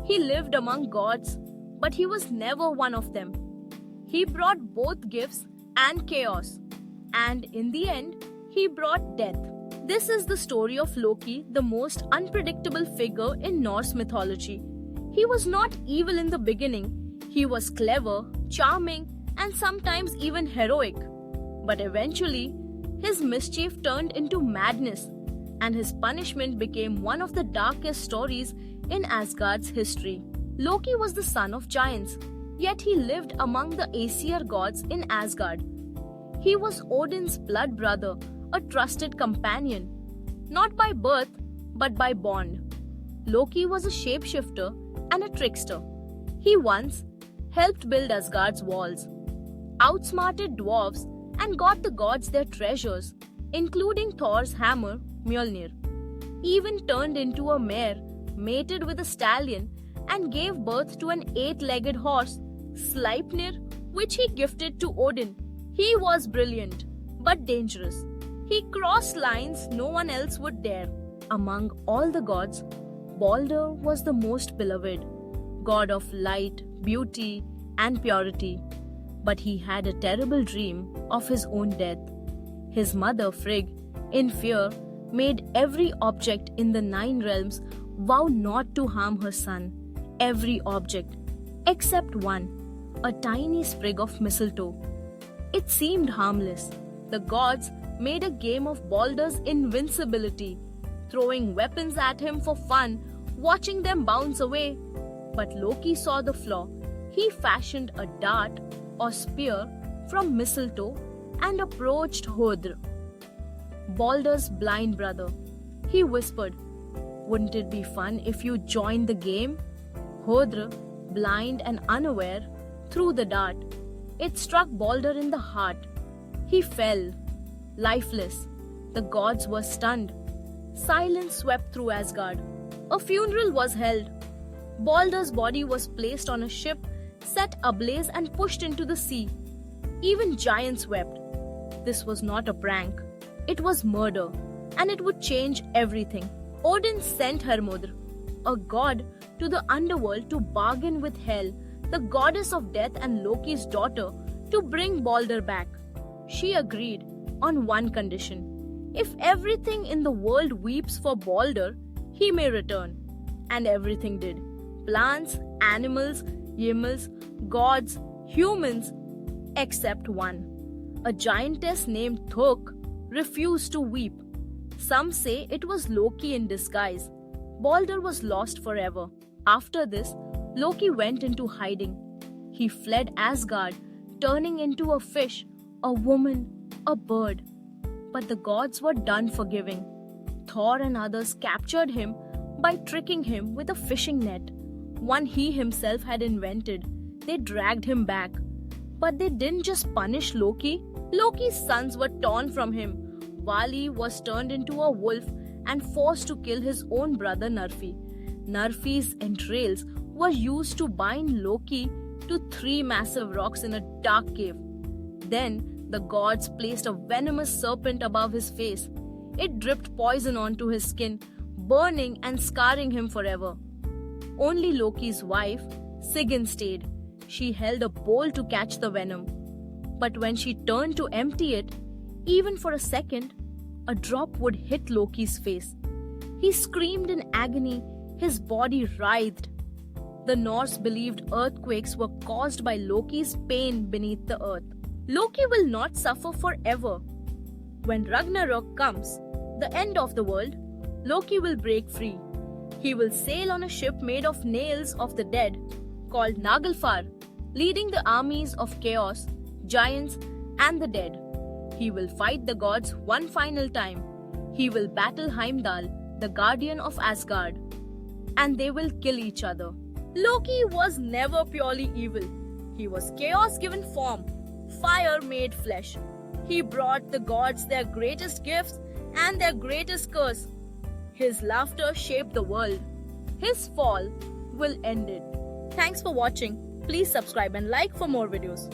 He lived among gods, but he was never one of them. He brought both gifts and chaos, and in the end, he brought death. This is the story of Loki, the most unpredictable figure in Norse mythology. He was not evil in the beginning. He was clever, charming, and sometimes even heroic. But eventually, his mischief turned into madness, and his punishment became one of the darkest stories in Asgard's history. Loki was the son of giants, yet he lived among the Aesir gods in Asgard. He was Odin's blood brother, a trusted companion, not by birth but by bond. Loki was a shapeshifter and a trickster. He once helped build Asgard's walls, outsmarted dwarves, and got the gods their treasures, including Thor's hammer, Mjolnir. Even turned into a mare, mated with a stallion, and gave birth to an 8-legged horse, Sleipnir, which he gifted to Odin. He was brilliant, but dangerous. He crossed lines no one else would dare. Among all the gods, Balder was the most beloved, god of light, beauty, and purity. But he had a terrible dream of his own death. His mother, Frigg, in fear, made every object in the 9 realms vow not to harm her son. Every object, except one, a tiny sprig of mistletoe. It seemed harmless. The gods made a game of Balder's invincibility, throwing weapons at him for fun, watching them bounce away. But Loki saw the flaw. He fashioned a dart or spear from mistletoe and approached Hodr, Balder's blind brother. He whispered, "Wouldn't it be fun if you joined the game?" Hodr, blind and unaware, threw the dart. It struck Balder in the heart. He fell, lifeless. The gods were stunned. Silence swept through Asgard. A funeral was held. Balder's body was placed on a ship, set ablaze and pushed into the sea. Even giants wept. This was not a prank. It was murder, and it would change everything. Odin sent Hermodr, a god, to the underworld to bargain with Hel, the goddess of death and Loki's daughter, to bring Balder back. She agreed on one condition. If everything in the world weeps for Balder, he may return. And everything did. Plants, animals, Ymls, gods, humans, except one. A giantess named Thok refused to weep. Some say it was Loki in disguise. Balder was lost forever. After this, Loki went into hiding. He fled Asgard, turning into a fish, a woman, a bird. But the gods were done forgiving. Thor and others captured him by tricking him with a fishing net, one he himself had invented. They dragged him back. But they didn't just punish Loki. Loki's sons were torn from him. Vali was turned into a wolf and forced to kill his own brother Narfi. Narfi's entrails were used to bind Loki to 3 massive rocks in a dark cave. Then the gods placed a venomous serpent above his face. It dripped poison onto his skin, burning and scarring him forever. Only Loki's wife, Sigyn, stayed. She held a bowl to catch the venom. But when she turned to empty it, even for a second, a drop would hit Loki's face. He screamed in agony, his body writhed. The Norse believed earthquakes were caused by Loki's pain beneath the earth. Loki will not suffer forever. When Ragnarok comes, the end of the world, Loki will break free. He will sail on a ship made of nails of the dead, called Naglfar, leading the armies of chaos, giants, and the dead. He will fight the gods one final time. He will battle Heimdall, the guardian of Asgard, and they will kill each other. Loki was never purely evil. He was chaos given form, fire made flesh. He brought the gods their greatest gifts and their greatest curse. His laughter shaped the world. His fall will end it. Thanks for watching. Please subscribe and like for more videos.